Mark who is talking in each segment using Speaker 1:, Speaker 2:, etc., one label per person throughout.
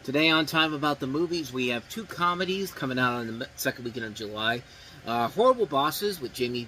Speaker 1: Today on Time About the Movies, we have two comedies coming out on the second weekend of July. Horrible Bosses with Jamie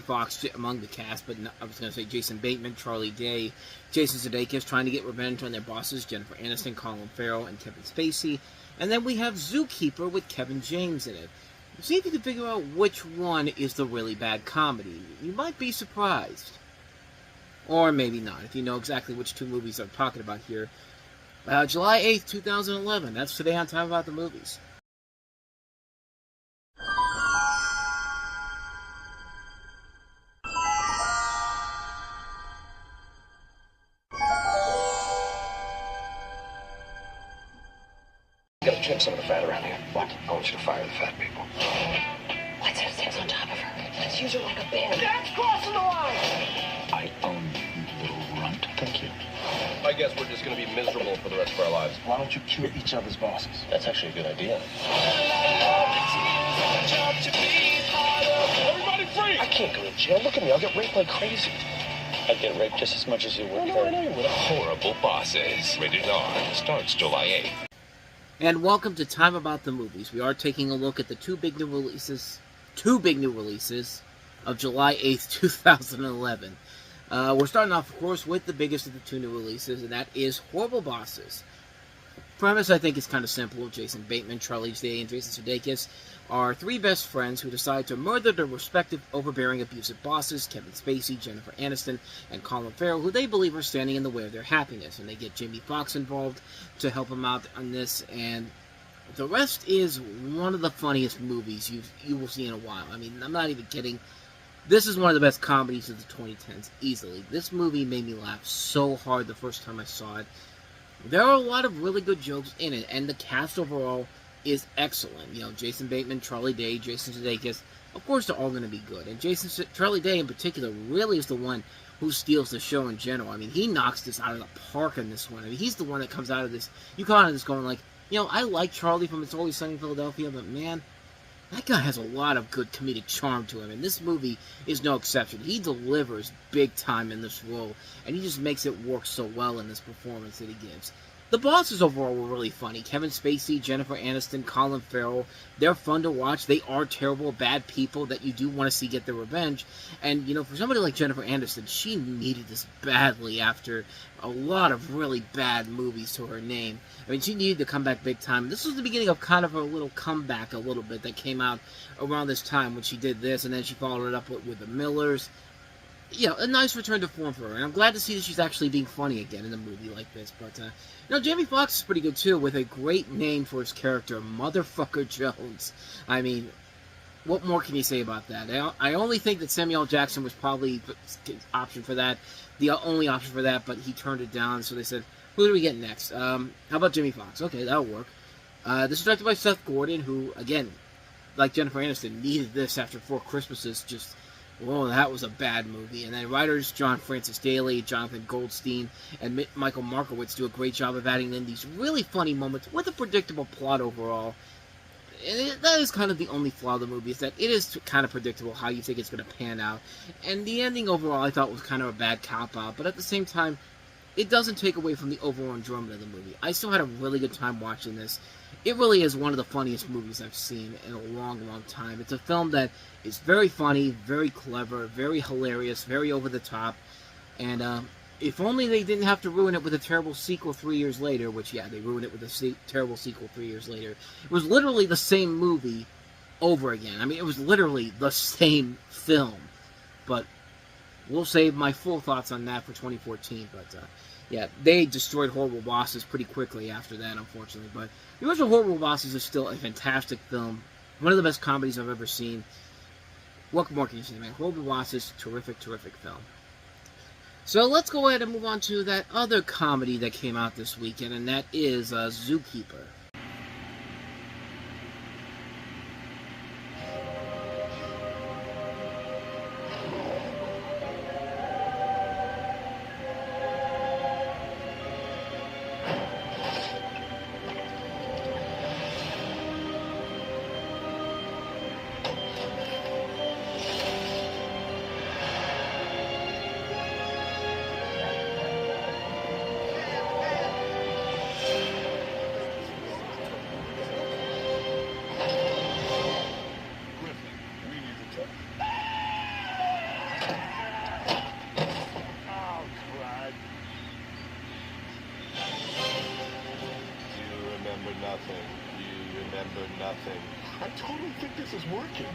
Speaker 1: Foxx among the cast, but I was going to say Jason Bateman, Charlie Day, Jason Sudeikis trying to get revenge on their bosses, Jennifer Aniston, Colin Farrell, and Kevin Spacey. And then we have Zookeeper with Kevin James in it. See if you can figure out which one is the really bad comedy. You might be surprised. Or maybe not, if you know exactly which two movies I'm talking about here. July 8th, 2011. That's today on Time About the Movies.
Speaker 2: You gotta trim some of the fat around here. What? I want you to fire the fat people.
Speaker 3: Let's have sex on top of her. Let's use her like a bear.
Speaker 2: That's crossing the line! I own you, little runt. Thank you.
Speaker 4: I guess we're just gonna be miserable for the rest of our lives.
Speaker 2: Why don't you kill each other's bosses?
Speaker 4: That's actually a good idea. Everybody free!
Speaker 2: I can't go to jail. Look at me. I'll get raped like crazy.
Speaker 4: I'd get raped just as much as you would.
Speaker 2: I know you would.
Speaker 5: Horrible Bosses. Rated R. Starts July 8th.
Speaker 1: And welcome to Time About the Movies. We are taking a look at the two big new releases of July 8th, 2011. We're starting off, of course, with the biggest of the two new releases, and that is Horrible Bosses. Premise, I think, is kind of simple. Jason Bateman, Charlie Day, and Jason Sudeikis are three best friends who decide to murder their respective overbearing, abusive bosses, Kevin Spacey, Jennifer Aniston, and Colin Farrell, who they believe are standing in the way of their happiness. And they get Jamie Foxx involved to help them out on this, and the rest is one of the funniest movies you will see in a while. I mean, I'm not even kidding. This is one of the best comedies of the 2010s, easily. This movie made me laugh so hard the first time I saw it. There are a lot of really good jokes in it, and the cast overall is excellent. You know, Jason Bateman, Charlie Day, Jason Sudeikis, of course they're all going to be good. And Charlie Day in particular really is the one who steals the show in general. I mean, he knocks this out of the park in this one. I mean, he's the one that comes out of this, you come out of this going like, you know, I like Charlie from It's Always Sunny in Philadelphia, but man, that guy has a lot of good comedic charm to him, and this movie is no exception. He delivers big time in this role, and he just makes it work so well in this performance that he gives. The bosses overall were really funny. Kevin Spacey, Jennifer Aniston, Colin Farrell, they're fun to watch. They are terrible, bad people that you do want to see get their revenge. And, you know, for somebody like Jennifer Aniston, she needed this badly after a lot of really bad movies to her name. I mean, she needed to come back big time. This was the beginning of kind of her little comeback a little bit that came out around this time when she did this, and then she followed it up with The Millers. You know, a nice return to form for her, and I'm glad to see that she's actually being funny again in a movie like this. But, you know, Jamie Foxx is pretty good, too, with a great name for his character, Motherfucker Jones. I mean, what more can you say about that? I only think that Samuel L. Jackson was probably the only option for that, but he turned it down, so they said, who do we get next? How about Jamie Foxx? Okay, that'll work. This is directed by Seth Gordon, who, again, like Jennifer Aniston, needed this after Four Christmases. Just, whoa, that was a bad movie. And then writers John Francis Daley, Jonathan Goldstein, and Michael Markowitz do a great job of adding in these really funny moments with a predictable plot overall. And that is kind of the only flaw of the movie, is that it is kind of predictable how you think it's going to pan out. And the ending overall I thought was kind of a bad cop-out, but at the same time, it doesn't take away from the overall enjoyment of the movie. I still had a really good time watching this. It really is one of the funniest movies I've seen in a long, long time. It's a film that is very funny, very clever, very hilarious, very over the top. And if only they didn't have to ruin it with a terrible sequel 3 years later, which, yeah, they ruined it with a terrible sequel 3 years later. It was literally the same movie over again. I mean, it was literally the same film. But we'll save my full thoughts on that for 2014, but yeah, they destroyed Horrible Bosses pretty quickly after that, unfortunately. But the original Horrible Bosses is still a fantastic film, one of the best comedies I've ever seen. What more can you say, man? Horrible Bosses, terrific, terrific film. So let's go ahead and move on to that other comedy that came out this weekend, and that is Zookeeper.
Speaker 6: nothing. You remember nothing. I totally think this is working.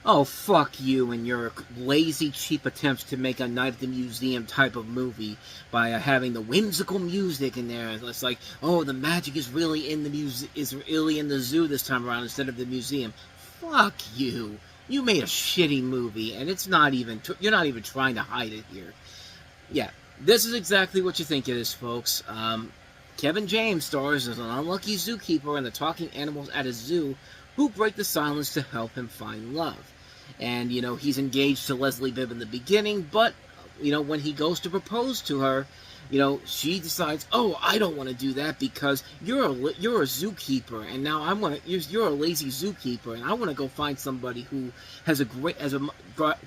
Speaker 1: Oh, fuck you and your lazy, cheap attempts to make a Night at the Museum type of movie by having the whimsical music in there. It's like, oh, the magic is really in the zoo this time around instead of the museum. Fuck you. You made a shitty movie, and it's not even, you're not even trying to hide it here. Yeah, this is exactly what you think it is, folks. Kevin James stars as an unlucky zookeeper and the talking animals at a zoo who break the silence to help him find love. And, you know, he's engaged to Leslie Bibb in the beginning, but, you know, when he goes to propose to her, you know, she decides, oh, I don't want to do that because you're a zookeeper, and now you're a lazy zookeeper, and I want to go find somebody who has a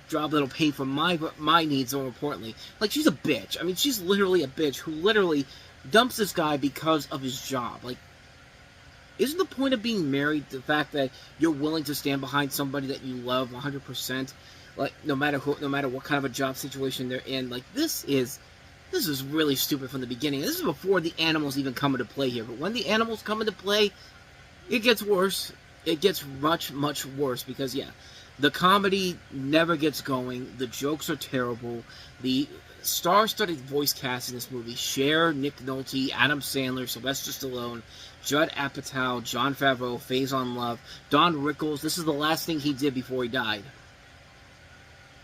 Speaker 1: job that'll pay for my needs, more importantly. Like, she's a bitch. I mean, she's literally a bitch who literally dumps this guy because of his job. Like, isn't the point of being married the fact that you're willing to stand behind somebody that you love 100%? Like, no matter what kind of a job situation they're in. Like, this is really stupid from the beginning. This is before the animals even come into play here. But when the animals come into play, it gets worse. It gets much, much worse because, yeah, the comedy never gets going. The jokes are terrible. The star-studded voice cast in this movie: Cher, Nick Nolte, Adam Sandler, Sylvester Stallone, Judd Apatow, Jon Favreau, Faison Love, Don Rickles. This is the last thing he did before he died.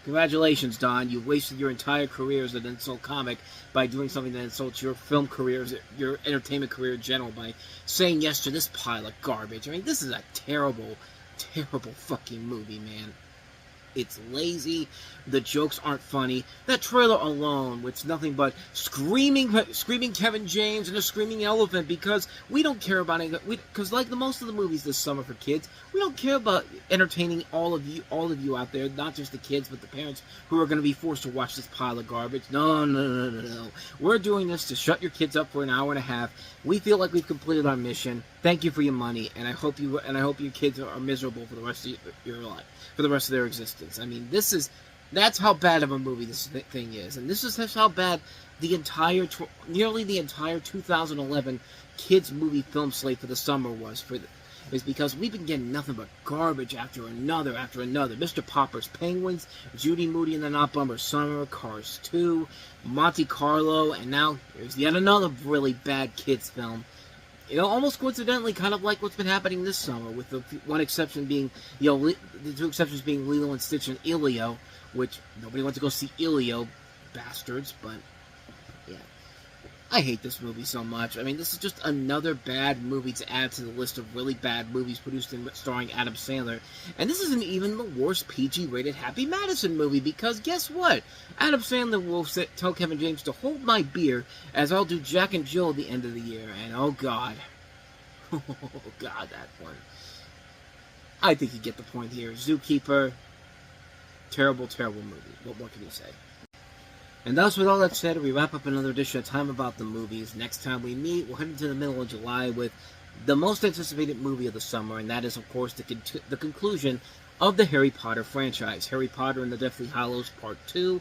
Speaker 1: Congratulations, Don. You wasted your entire career as an insult comic by doing something that insults your film career, your entertainment career in general, by saying yes to this pile of garbage. I mean, this is a terrible, terrible fucking movie, man. It's lazy. The jokes aren't funny. That trailer alone, with nothing but screaming Kevin James and a screaming elephant, because we don't care about it. Because like most of the movies this summer for kids, we don't care about entertaining all of you out there, not just the kids, but the parents who are going to be forced to watch this pile of garbage. No. We're doing this to shut your kids up for an hour and a half. We feel like we've completed our mission. Thank you for your money, and I hope your kids are miserable for the rest of your life, for the rest of their existence. I mean, that's how bad of a movie this thing is, and this is how bad nearly the entire 2011 kids movie film slate for the summer was is because we've been getting nothing but garbage after another. Mr. Popper's Penguins, Judy Moody and the Not Bummer Summer, Cars 2, Monte Carlo, and now here's yet another really bad kids film. You know, almost coincidentally, kind of like what's been happening this summer, with the one exception being, you know, the two exceptions being Lilo and Stitch and Elio, which nobody wants to go see Elio, bastards, but yeah. I hate this movie so much. I mean, this is just another bad movie to add to the list of really bad movies produced and starring Adam Sandler. And this isn't even the worst PG-rated Happy Madison movie, because guess what? Adam Sandler will tell Kevin James to hold my beer as I'll do Jack and Jill at the end of the year. And oh god. Oh god, that one. I think you get the point here. Zookeeper. Terrible, terrible movie. What more can you say? And thus, with all that said, we wrap up another edition of Time About the Movies. Next time we meet, we'll head into the middle of July with the most anticipated movie of the summer, and that is, of course, the conclusion of the Harry Potter franchise. Harry Potter and the Deathly Hallows Part 2.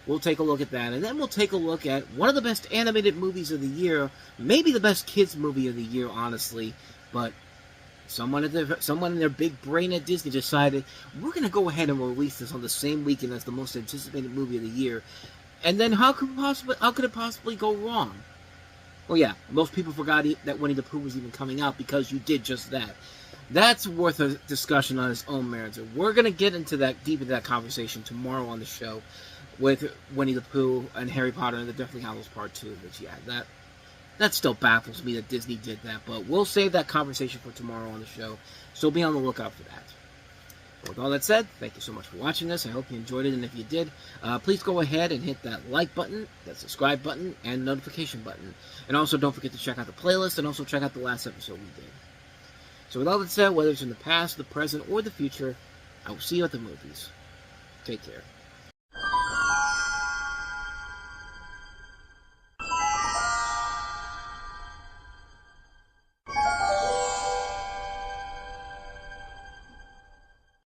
Speaker 1: We'll take a look at that, and then we'll take a look at one of the best animated movies of the year, maybe the best kids movie of the year, honestly, but someone in their big brain at Disney decided, we're going to go ahead and release this on the same weekend as the most anticipated movie of the year. And then how could it possibly go wrong? Well, yeah, most people forgot that Winnie the Pooh was even coming out because you did just that. That's worth a discussion on its own merits. We're going to get deep into that conversation tomorrow on the show with Winnie the Pooh and Harry Potter and the Deathly Hallows Part 2. But yeah, that still baffles me that Disney did that. But we'll save that conversation for tomorrow on the show, so be on the lookout for that. With all that said, thank you so much for watching this. I hope you enjoyed it, and if you did, please go ahead and hit that like button, that subscribe button, and notification button. And also, don't forget to check out the playlist, and also check out the last episode we did. So with all that said, whether it's in the past, the present, or the future, I will see you at the movies. Take care.